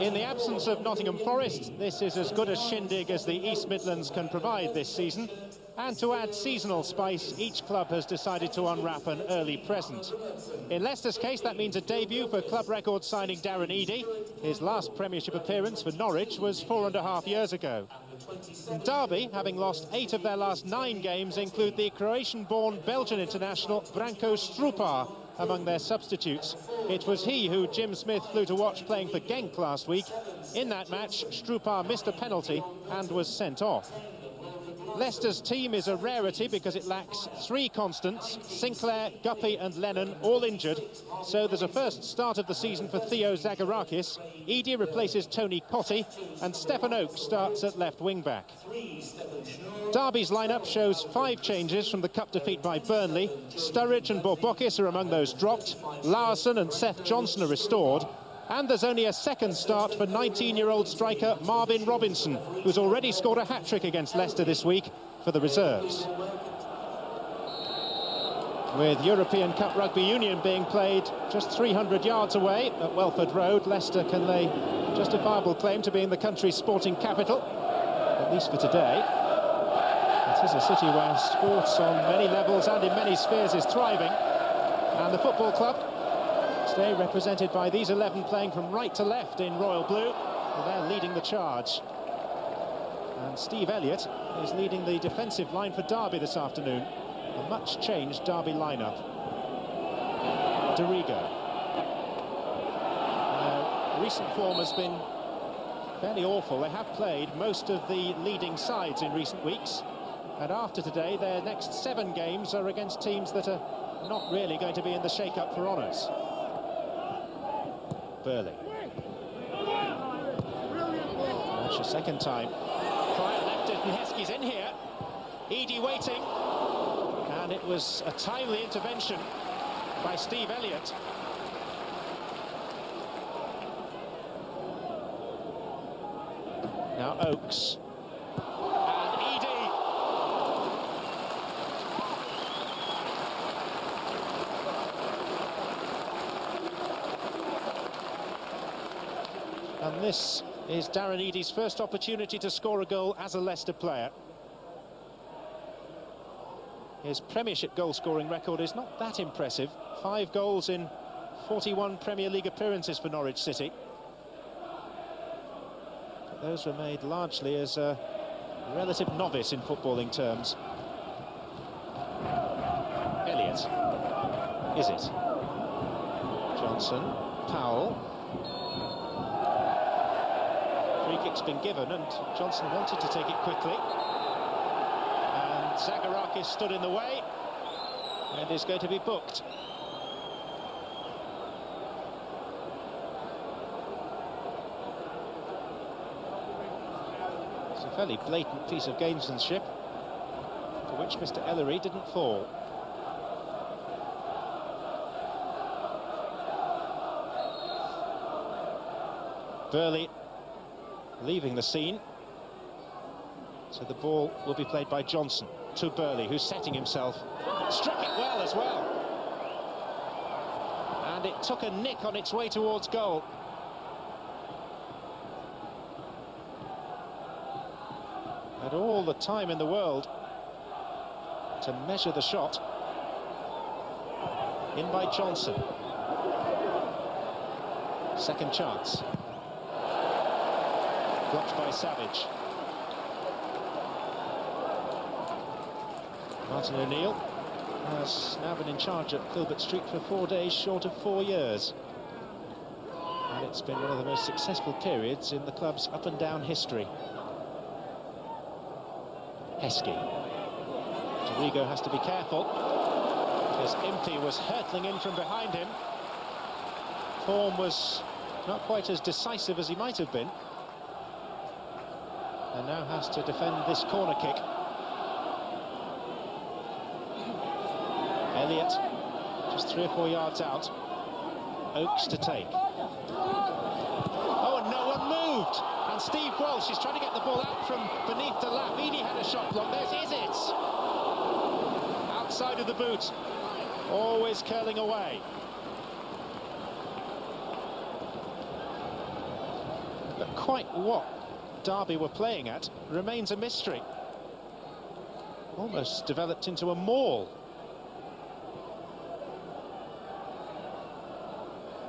In the absence of Nottingham Forest, this is as good a shindig as the East Midlands can provide this season. And to add seasonal spice, each club has decided to unwrap an early present. In Leicester's case, that means a debut for club record signing Darren Eadie. His last Premiership appearance for Norwich was 4.5 years ago. And Derby, having lost 8 of their last 9 games, include the Croatian-born Belgian international Branko Strupar among their substitutes. It was he who Jim Smith flew to watch playing for Genk last week. In that match, Strupar missed a penalty and was sent off. Leicester's team is a rarity because it lacks 3 constants: Sinclair, Guppy and Lennon, all injured. So there's a first start of the season for Theo Zagorakis. Eadie replaces Tony Cottee and Stefan Oakes starts at left wing-back. Derby's lineup shows 5 changes from the cup defeat by Burnley. Sturridge and Borbokis are among those dropped. Larson and Seth Johnson are restored. And there's only a second start for 19-year-old striker Marvin Robinson, who's already scored a hat-trick against Leicester this week for the reserves. With European Cup Rugby Union being played just 300 yards away at Welford Road, Leicester can lay justifiable claim to being the country's sporting capital, at least for today. It is a city where sports on many levels and in many spheres is thriving, and the football club today represented by these 11 playing from right to left in royal blue. Well, they're leading the charge. And Steve Elliott is leading the defensive line for Derby this afternoon. A much-changed Derby lineup. Dorigo. Recent form has been fairly awful. They have played most of the leading sides in recent weeks. And after today, their next 7 games are against teams that are not really going to be in the shake-up for honours. Burley. That's your second time. Quiet left it, and Heskey's in here. Eadie waiting. And it was a timely intervention by Steve Elliott. Now Oakes. And Eadie. And this is Darren Eadie's first opportunity to score a goal as a Leicester player. His Premiership goal-scoring record is not that impressive. 5 goals in 41 Premier League appearances for Norwich City. But those were made largely as a relative novice in footballing terms. Elliott. Is it? Johnson. Powell. Free kick's been given and Johnson wanted to take it quickly. And Zagorakis stood in the way and is going to be booked. It's a fairly blatant piece of gamesmanship for which Mr. Ellery didn't fall. Burley leaving the scene, so the ball will be played by Johnson to Burley, who's setting himself. Struck it well as well, and it took a nick on its way towards goal. Had all the time in the world to measure the shot. In by Johnson. Second chance. Blocked by Savage. Martin O'Neill has now been in charge at Filbert Street for 4 days short of 4 years. And it's been one of the most successful periods in the club's up and down history. Heskey. Dorigo has to be careful because Impey was hurtling in from behind him. Form was not quite as decisive as he might have been. And now has to defend this corner kick. Elliott, just 3 or 4 yards out. Oakes to take. Oh, and no one moved! And Steve Walsh is trying to get the ball out from beneath the lap. Eadie had a shot block. There's Izzet! Outside of the boot. Always curling away. Quite what Derby were playing at remains a mystery. Almost developed into a maul.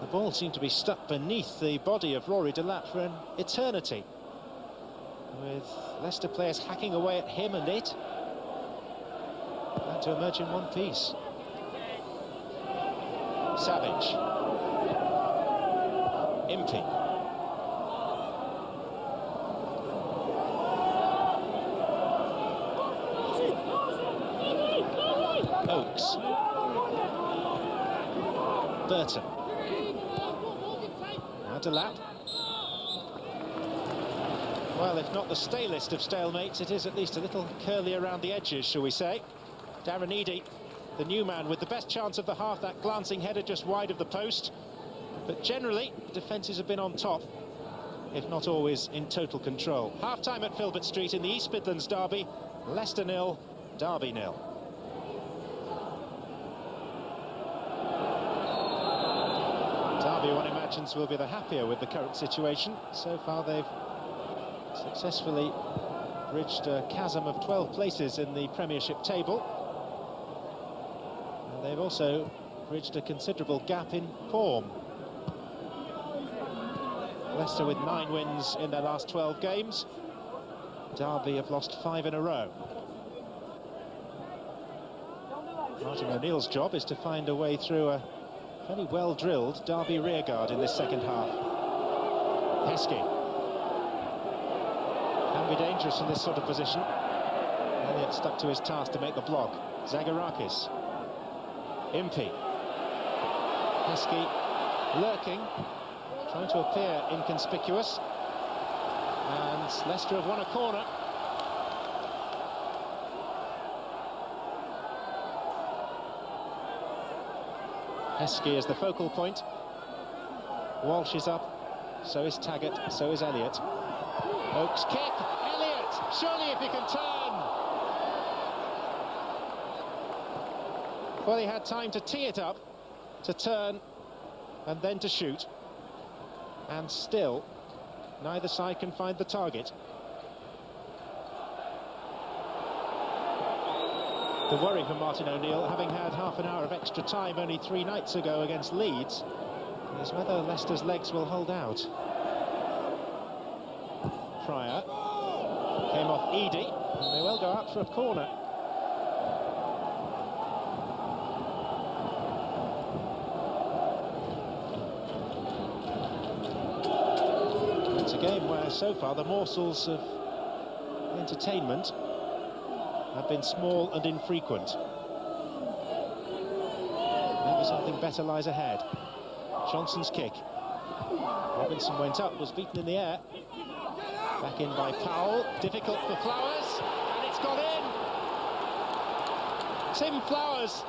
The ball seemed to be stuck beneath the body of Rory Delap for an eternity, with Leicester players hacking away at him and it. Had to emerge in one piece. Savage. Impey. Oakes. Burton. Now Delap. Well, if not the stalest of stalemates, it is at least a little curly around the edges, shall we say. Darren Eady, the new man with the best chance of the half, that glancing header just wide of the post. But generally, defences have been on top, if not always in total control. Half-time at Filbert Street in the East Midlands derby. Leicester 0, Derby 0. Derby, one imagines, will be the happier with the current situation. So far, they've successfully bridged a chasm of 12 places in the Premiership table. And they've also bridged a considerable gap in form. Leicester with 9 wins in their last 12 games. Derby have lost 5 in a row. Martin O'Neill's job is to find a way through a fairly well-drilled Derby rearguard in this second half. Heskey. Can be dangerous in this sort of position. Elliott stuck to his task to make the block. Zagorakis. Impey. Heskey lurking, trying to appear inconspicuous. And Leicester have won a corner. Heskey is the focal point. Walsh is up, so is Taggart, so is Elliott. Oakes kick, Elliott, surely if he can turn. Well, he had time to tee it up, to turn, and then to shoot. And still, neither side can find the target. The worry for Martin O'Neill, having had half an hour of extra time only 3 nights ago against Leeds, is whether Leicester's legs will hold out. Pryor came off Eady, and they will go out for a corner. It's a game where so far the morsels of entertainment have been small and infrequent. Maybe something better lies ahead. Johnson's kick. Robinson went up, was beaten in the air. Back in by Powell. Difficult for Flowers, and it's gone in. Tim Flowers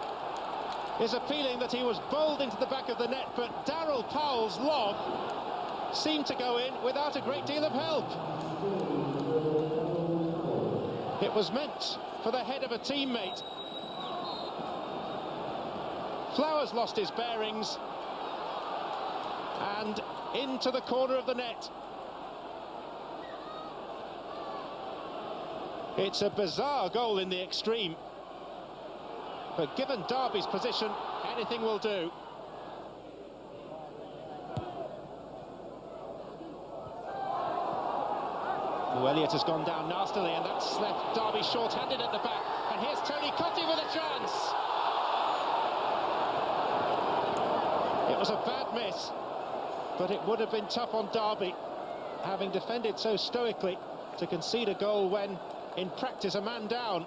is appealing that he was bowled into the back of the net, but Darryl Powell's lob seemed to go in without a great deal of help. It was meant for the head of a teammate. Flowers lost his bearings and into the corner of the net. It's a bizarre goal in the extreme, but given Derby's position, anything will do. Elliott has gone down nastily, and that's left Derby short-handed at the back. And here's Tony Cottee with a chance. It was a bad miss, but it would have been tough on Derby, having defended so stoically, to concede a goal when, in practice, a man down.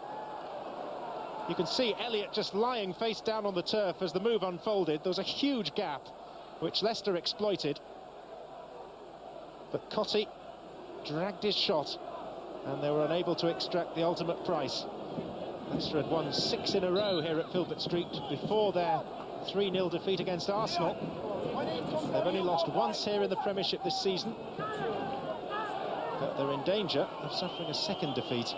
You can see Elliott just lying face down on the turf as the move unfolded. There was a huge gap, which Leicester exploited. But Cottee dragged his shot, and they were unable to extract the ultimate price. Leicester had won 6 in a row here at Filbert Street before their 3-0 defeat against Arsenal. They've only lost once here in the Premiership this season, but they're in danger of suffering a second defeat.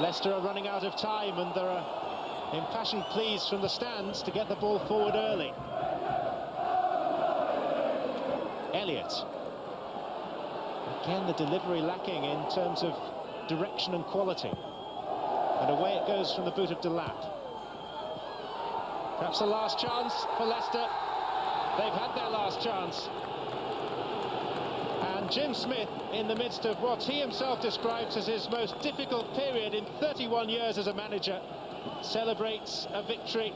Leicester are running out of time, and there are impassioned pleas from the stands to get the ball forward early. Elliott. Again, the delivery lacking in terms of direction and quality. And away it goes from the boot of Delap. Perhaps the last chance for Leicester. They've had their last chance. And Jim Smith, in the midst of what he himself describes as his most difficult period in 31 years as a manager, celebrates a victory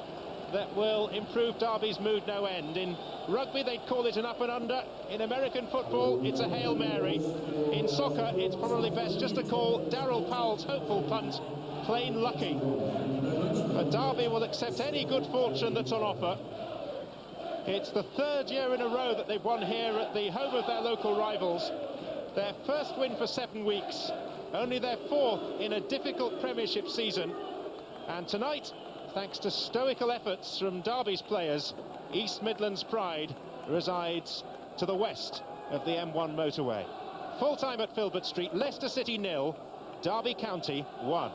that will improve Derby's mood no end. In rugby, they'd call it an up and under. In American football, it's a Hail Mary. In soccer, it's probably best just to call Darryl Powell's hopeful punt plain lucky. But Derby will accept any good fortune that's on offer. It's the third year in a row that they've won here at the home of their local rivals. Their first win for 7 weeks, only their fourth in a difficult Premiership season. And tonight, thanks to stoical efforts from Derby's players, East Midlands pride resides to the west of the M1 motorway. Full time at Filbert Street, Leicester City 0, Derby County 1.